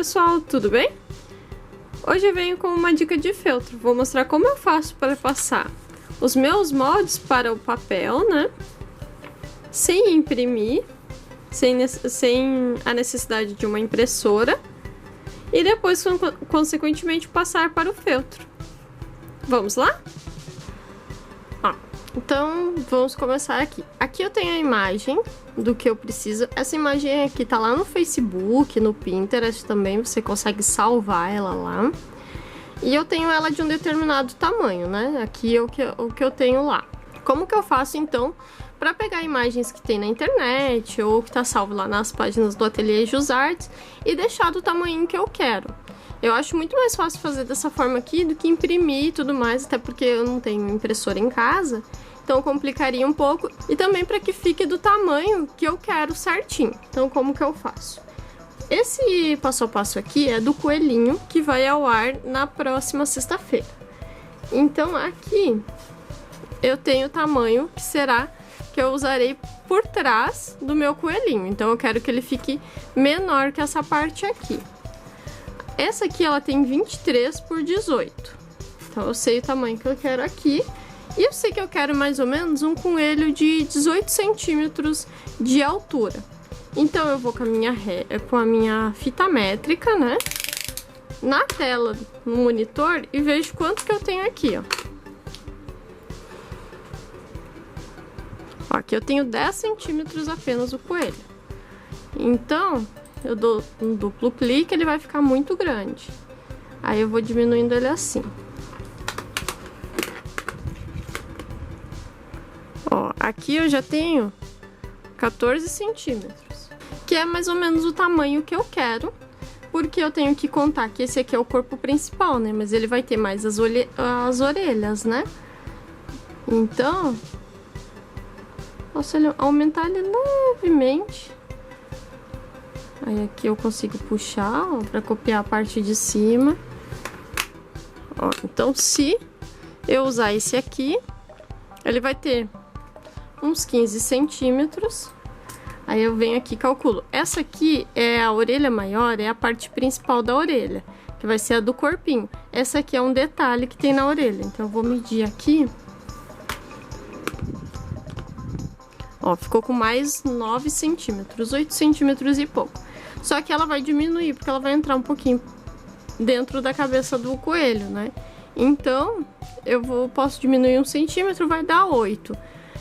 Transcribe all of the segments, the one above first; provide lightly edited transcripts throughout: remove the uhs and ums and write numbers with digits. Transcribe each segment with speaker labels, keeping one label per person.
Speaker 1: pessoal, tudo bem? Hoje eu venho com uma dica de feltro. Vou mostrar como eu faço para passar os meus moldes para o papel, né? Sem imprimir, sem a necessidade de uma impressora. E depois, consequentemente, passar para o feltro. Vamos lá? Então, vamos começar aqui. Aqui eu tenho a imagem do que eu preciso. Essa imagem aqui tá lá no Facebook, no Pinterest também, você consegue salvar ela lá. E eu tenho ela de um determinado tamanho, né? Aqui é o que eu tenho lá. Como que eu faço, então, para pegar imagens que tem na internet ou que tá salvo lá nas páginas do Ateliê Jusartes e deixar do tamanho que eu quero? Eu acho muito mais fácil fazer dessa forma aqui do que imprimir e tudo mais, até porque eu não tenho impressora em casa, então complicaria um pouco. E também para que fique do tamanho que eu quero certinho. Então como que eu faço? Esse passo a passo aqui é do coelhinho, que vai ao ar na próxima sexta-feira. Então aqui eu tenho o tamanho que será que eu usarei por trás do meu coelhinho. Então eu quero que ele fique menor que essa parte aqui. Essa aqui ela tem 23 por 18. Então eu sei o tamanho que eu quero aqui. E eu sei que eu quero mais ou menos um coelho de 18 centímetros de altura. Então eu vou com a minha fita métrica, né? Na tela, no monitor, e vejo quanto que eu tenho aqui, ó. Aqui eu tenho 10 centímetros apenas o coelho. Então eu dou um duplo clique, ele vai ficar muito grande. Aí eu vou diminuindo ele assim. Ó, aqui eu já tenho 14 centímetros, que é mais ou menos o tamanho que eu quero, porque eu tenho que contar que esse aqui é o corpo principal, né? Mas ele vai ter mais as orelhas, né? Então, posso aumentar ele levemente. Aí aqui eu consigo puxar, ó, para copiar a parte de cima. Ó, então se eu usar esse aqui, ele vai ter uns 15 centímetros. Aí eu venho aqui e calculo. Essa aqui é a orelha maior, é a parte principal da orelha, que vai ser a do corpinho. Essa aqui é um detalhe que tem na orelha. Então eu vou medir aqui. Ó, ficou com mais 9 centímetros, 8 centímetros e pouco. Só que ela vai diminuir, porque ela vai entrar um pouquinho dentro da cabeça do coelho, né? Então, posso diminuir 1 centímetro, vai dar 8.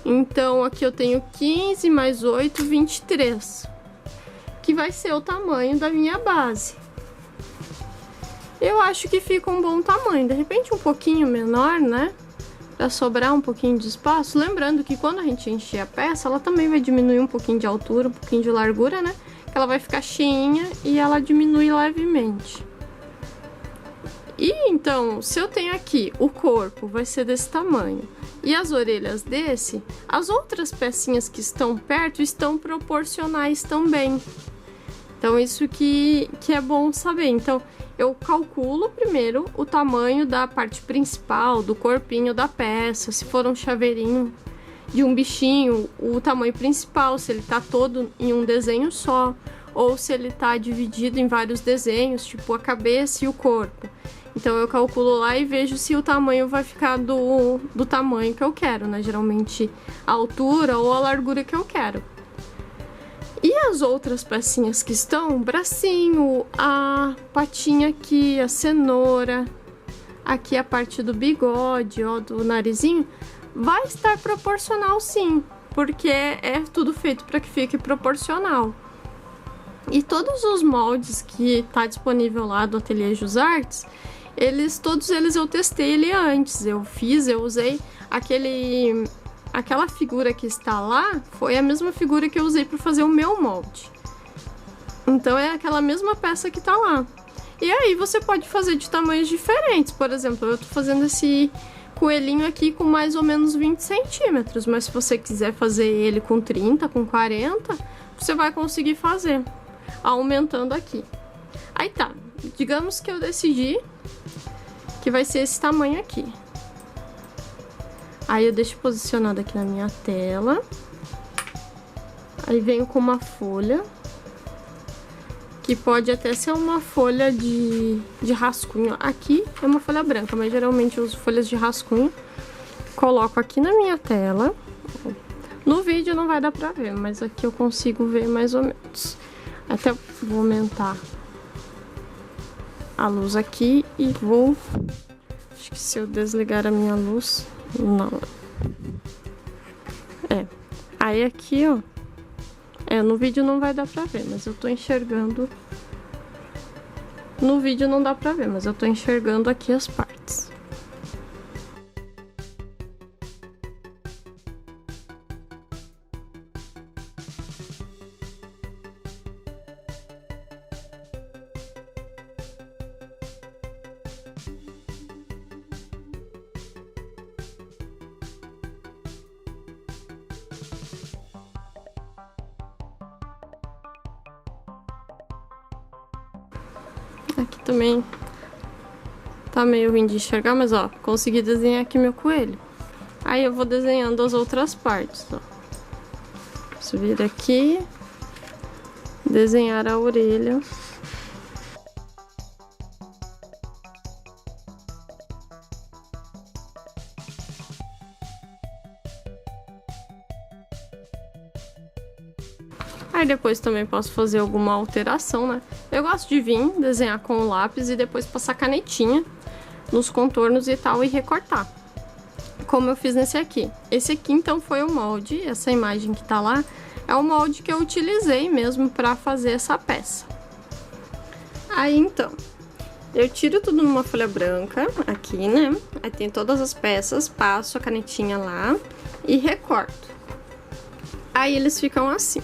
Speaker 1: Então, aqui eu tenho 15 mais 8, 23. Que vai ser o tamanho da minha base. Eu acho que fica um bom tamanho. De repente, um pouquinho menor, né? Pra sobrar um pouquinho de espaço. Lembrando que quando a gente encher a peça, ela também vai diminuir um pouquinho de altura, um pouquinho de largura, né? Que ela vai ficar cheinha e ela diminui levemente. E então, se eu tenho aqui o corpo, vai ser desse tamanho, e as orelhas desse, as outras pecinhas que estão perto estão proporcionais também. Então, isso que é bom saber. Então, eu calculo primeiro o tamanho da parte principal, do corpinho da peça. Se for um chaveirinho de um bichinho, o tamanho principal, se ele tá todo em um desenho só, ou se ele tá dividido em vários desenhos, tipo a cabeça e o corpo. Então eu calculo lá e vejo se o tamanho vai ficar do tamanho que eu quero, né? Geralmente a altura ou a largura que eu quero. E as outras pecinhas que estão, o bracinho, a patinha aqui, a cenoura, aqui a parte do bigode, ó, do narizinho, vai estar proporcional sim, porque é tudo feito para que fique proporcional. E todos os moldes que tá disponível lá do Ateliê Jusartes, todos eles eu testei ele antes, eu usei aquela figura que está lá, foi a mesma figura que eu usei para fazer o meu molde. Então é aquela mesma peça que tá lá. E aí você pode fazer de tamanhos diferentes, por exemplo, eu tô fazendo esse coelhinho aqui com mais ou menos 20 centímetros, mas se você quiser fazer ele com 30, com 40, você vai conseguir fazer, aumentando aqui. Aí tá, digamos que eu decidi que vai ser esse tamanho aqui. Aí eu deixo posicionado aqui na minha tela. Aí venho com uma folha que pode até ser uma folha de rascunho. Aqui é uma folha branca, mas geralmente eu uso folhas de rascunho. Coloco aqui na minha tela. No vídeo não vai dar pra ver, mas aqui eu consigo ver mais ou menos. Até vou aumentar a luz aqui e vou... Acho que se eu desligar a minha luz... Não. Aí aqui, ó... no vídeo não vai dar pra ver, mas eu tô enxergando... No vídeo não dá pra ver, mas eu tô enxergando aqui as partes. Aqui também tá meio ruim de enxergar, mas ó, consegui desenhar aqui meu coelho. Aí eu vou desenhando as outras partes, ó. Subir aqui, desenhar a orelha. Aí depois também posso fazer alguma alteração, né? Eu gosto de vir, desenhar com o lápis e depois passar canetinha nos contornos e tal e recortar. Como eu fiz nesse aqui. Esse aqui, então, foi o molde, essa imagem que tá lá, é o molde que eu utilizei mesmo pra fazer essa peça. Aí, então, eu tiro tudo numa folha branca, aqui, né? Aí tem todas as peças, passo a canetinha lá e recorto. Aí eles ficam assim.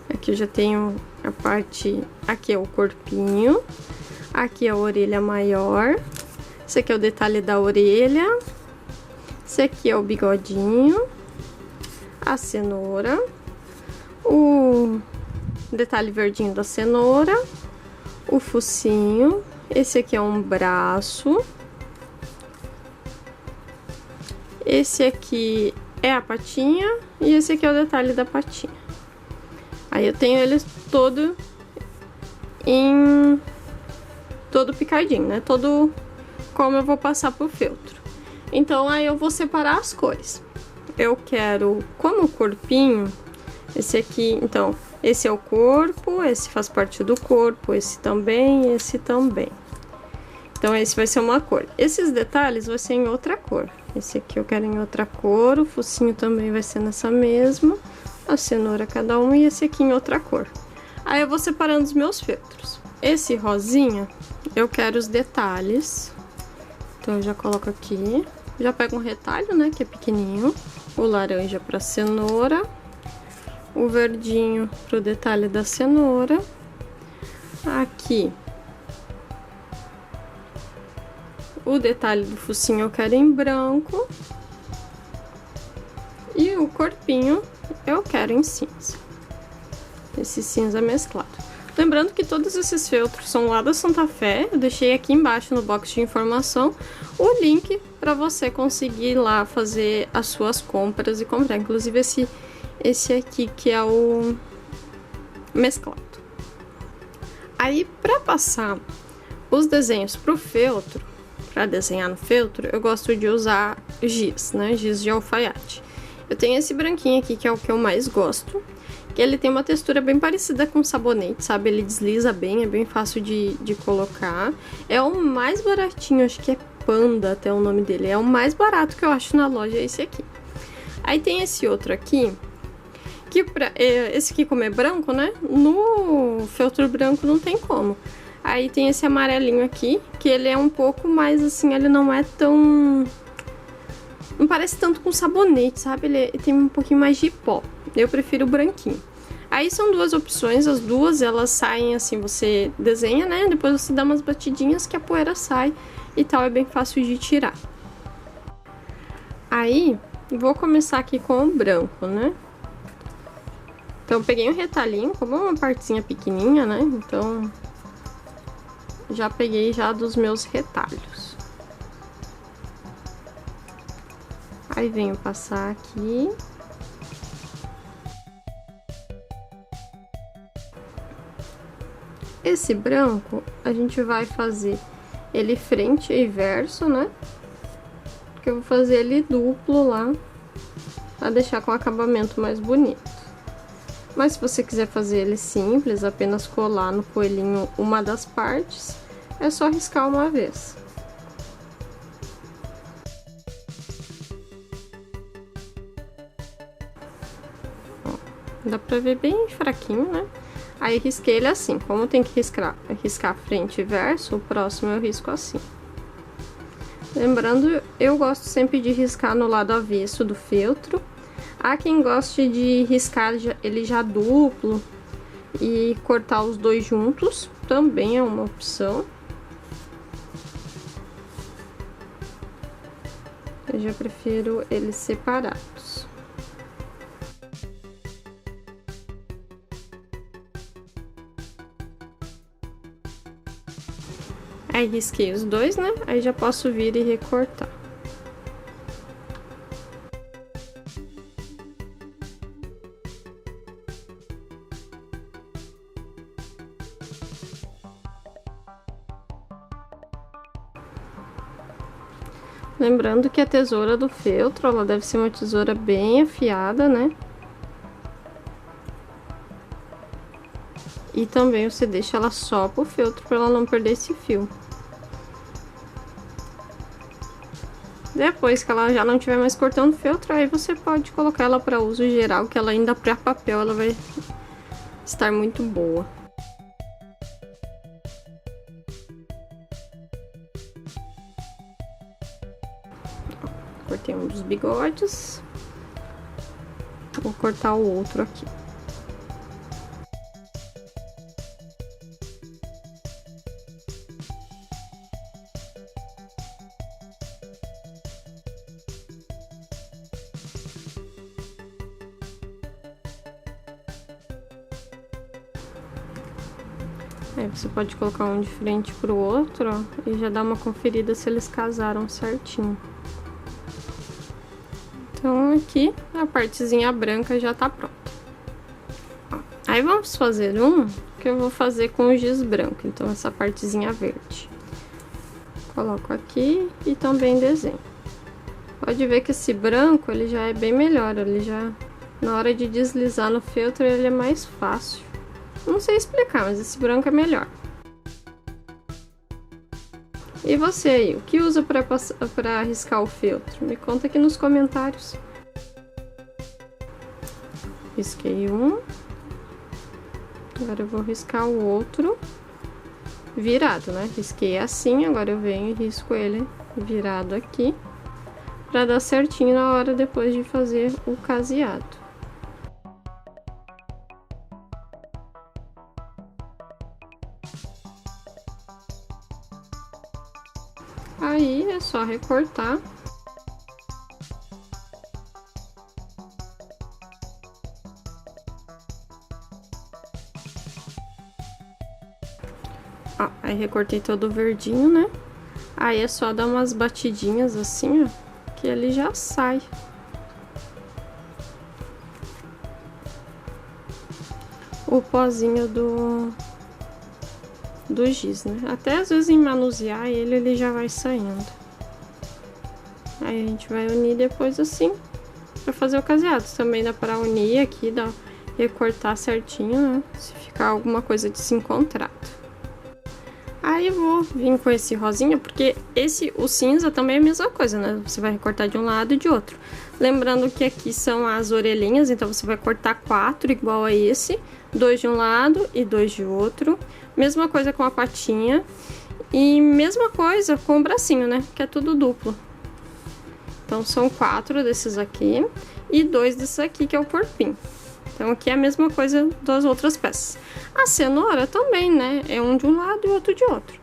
Speaker 1: Aqui eu já tenho a parte... Aqui é o corpinho. Aqui é a orelha maior. Esse aqui é o detalhe da orelha. Esse aqui é o bigodinho. A cenoura. O detalhe verdinho da cenoura. O focinho. Esse aqui é um braço. Esse aqui é a patinha. E esse aqui é o detalhe da patinha. Aí eu tenho eles todo picadinho, né? Todo como eu vou passar pro feltro. Então aí eu vou separar as cores. Eu quero como corpinho, esse aqui, então, esse é o corpo, esse faz parte do corpo, esse também, esse também. Então esse vai ser uma cor. Esses detalhes vão ser em outra cor. Esse aqui eu quero em outra cor, o focinho também vai ser nessa mesma. A cenoura cada um e esse aqui em outra cor. Aí eu vou separando os meus feltros. Esse rosinha, eu quero os detalhes. Então eu já coloco aqui. Já pego um retalho, né, que é pequenininho. O laranja pra cenoura. O verdinho pro detalhe da cenoura. Aqui. O detalhe do focinho eu quero em branco. E o corpinho eu quero em cinza. Esse cinza mesclado. Lembrando que todos esses feltros são lá da Santa Fé. Eu deixei aqui embaixo no box de informação o link para você conseguir ir lá fazer as suas compras e comprar. Inclusive esse aqui que é o mesclado. Aí para passar os desenhos pro feltro, para desenhar no feltro, eu gosto de usar giz, né? Giz de alfaiate. Eu tenho esse branquinho aqui, que é o que eu mais gosto. Que ele tem uma textura bem parecida com sabonete, sabe? Ele desliza bem, é bem fácil de colocar. É o mais baratinho, acho que é Panda até o nome dele. É o mais barato que eu acho na loja, é esse aqui. Aí tem esse outro aqui, que esse aqui como é branco, né? No feltro branco não tem como. Aí tem esse amarelinho aqui, que ele é um pouco mais assim, ele não é tão... Não parece tanto com sabonete, sabe? Ele tem um pouquinho mais de pó. Eu prefiro o branquinho. Aí são duas opções, as duas elas saem assim, você desenha, né? Depois você dá umas batidinhas que a poeira sai e tal, é bem fácil de tirar. Aí, vou começar aqui com o branco, né? Então eu peguei um retalhinho, como é uma partezinha pequenininha, né? Então, já peguei já dos meus retalhos. Aí venho passar aqui. Esse branco, a gente vai fazer ele frente e verso, né? Porque eu vou fazer ele duplo lá, pra deixar com acabamento mais bonito. Mas se você quiser fazer ele simples, apenas colar no coelhinho uma das partes, é só riscar uma vez. Dá pra ver bem fraquinho, né? Aí risquei ele assim. Como tem que riscar frente e verso, o próximo eu risco assim. Lembrando, eu gosto sempre de riscar no lado avesso do feltro. Há quem goste de riscar ele já duplo e cortar os dois juntos, também é uma opção. Eu já prefiro eles separados. Aí risquei os dois, né? Aí já posso vir e recortar. Lembrando que a tesoura do feltro, ela deve ser uma tesoura bem afiada, né? E também você deixa ela só pro feltro para ela não perder esse fio. Depois que ela já não estiver mais cortando feltro, aí você pode colocar ela para uso geral, que ela ainda para papel ela vai estar muito boa. Cortei um dos bigodes. Vou cortar o outro aqui. Aí você pode colocar um de frente pro outro, ó, e já dar uma conferida se eles casaram certinho. Então aqui a partezinha branca já tá pronta. Ó, aí vamos fazer um que eu vou fazer com o giz branco, então essa partezinha verde. Coloco aqui e também desenho. Pode ver que esse branco ele já é bem melhor, ele já na hora de deslizar no feltro ele é mais fácil. Não sei explicar, mas esse branco é melhor. E você aí, o que usa para riscar o feltro? Me conta aqui nos comentários. Risquei um. Agora eu vou riscar o outro virado, né? Risquei assim, agora eu venho e risco ele virado aqui, para dar certinho na hora depois de fazer o caseado. Aí é só recortar. Ó, aí recortei todo o verdinho, né? Aí é só dar umas batidinhas assim, ó, que ele já sai. O pozinho do giz, né? Até às vezes em manusear ele já vai saindo. Aí a gente vai unir depois assim, pra fazer o caseado. Também dá pra unir aqui, recortar certinho, né? Se ficar alguma coisa desencontrada. Aí eu vou vir com esse rosinha, porque o cinza também é a mesma coisa, né? Você vai recortar de um lado e de outro. Lembrando que aqui são as orelhinhas, então você vai cortar 4 igual a esse. 2 de um lado e 2 de outro. Mesma coisa com a patinha. E mesma coisa com o bracinho, né? Que é tudo duplo. Então são 4 desses aqui e 2 desses aqui, que é o corpinho. Então aqui é a mesma coisa das outras peças. A cenoura também, né? É um de um lado e outro de outro.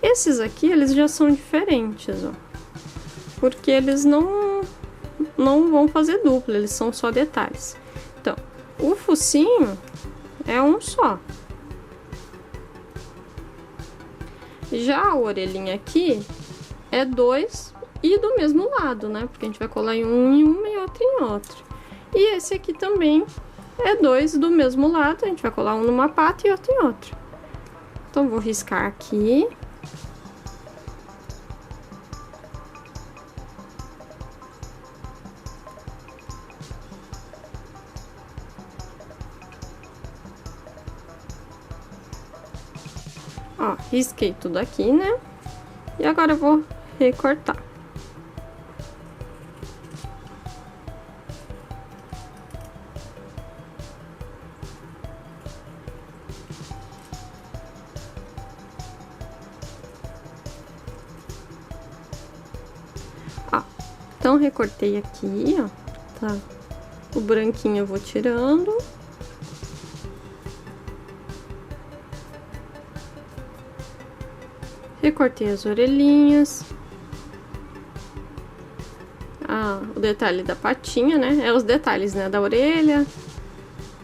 Speaker 1: Esses aqui, eles já são diferentes, ó. Porque eles não vão fazer dupla, eles são só detalhes. Então, o focinho é um só. Já a orelhinha aqui é 2 e do mesmo lado, né? Porque a gente vai colar em uma e outro em outro. E esse aqui também é 2 do mesmo lado, a gente vai colar um numa pata e outro em outro. Então, vou riscar aqui. Ó, risquei tudo aqui, né? E agora eu vou recortar. Ó, então recortei aqui, ó, tá? O branquinho eu vou tirando. Recortei as orelhinhas. Ah, o detalhe da patinha, né? É os detalhes, né? Da orelha,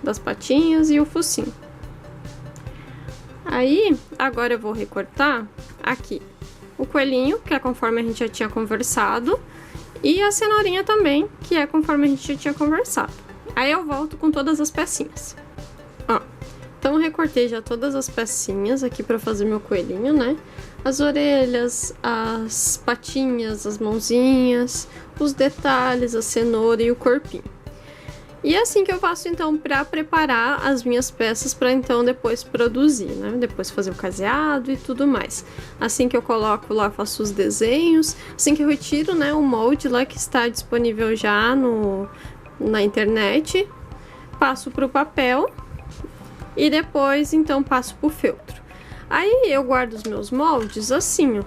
Speaker 1: das patinhas e o focinho. Aí, agora eu vou recortar aqui o coelhinho, que é conforme a gente já tinha conversado, e a cenourinha também, que é conforme a gente já tinha conversado. Aí eu volto com todas as pecinhas. Ó, então eu recortei já todas as pecinhas aqui pra fazer meu coelhinho, né? As orelhas, as patinhas, as mãozinhas, os detalhes, a cenoura e o corpinho. E é assim que eu faço então para preparar as minhas peças para então depois produzir, né? Depois fazer o caseado e tudo mais. Assim que eu coloco lá, faço os desenhos, assim que eu retiro, né, o molde lá que está disponível já na internet, passo para o papel e depois então passo para o feltro. Aí eu guardo os meus moldes assim, ó.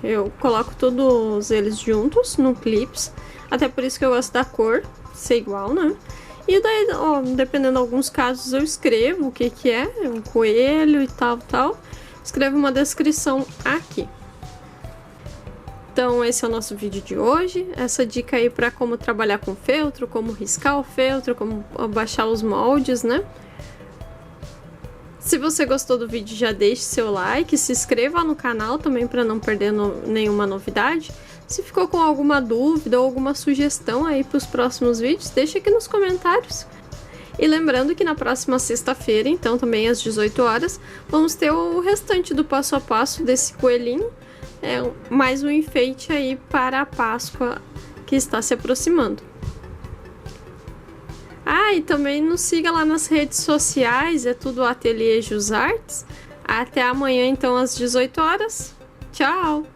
Speaker 1: Eu coloco todos eles juntos no clips, até por isso que eu gosto da cor ser igual, né? E daí, ó, dependendo de alguns casos, eu escrevo o que que é, um coelho e tal. Escrevo uma descrição aqui. Então, esse é o nosso vídeo de hoje. Essa dica aí para como trabalhar com feltro, como riscar o feltro, como baixar os moldes, né? Se você gostou do vídeo, já deixe seu like, se inscreva no canal também para não perder nenhuma novidade. Se ficou com alguma dúvida ou alguma sugestão aí para os próximos vídeos, deixa aqui nos comentários. E lembrando que na próxima sexta-feira, então também às 18 horas, vamos ter o restante do passo a passo desse coelhinho, mais um enfeite aí para a Páscoa que está se aproximando. Ah, e também nos siga lá nas redes sociais, é tudo Ateliê Jus Artes. Até amanhã então às 18 horas. Tchau!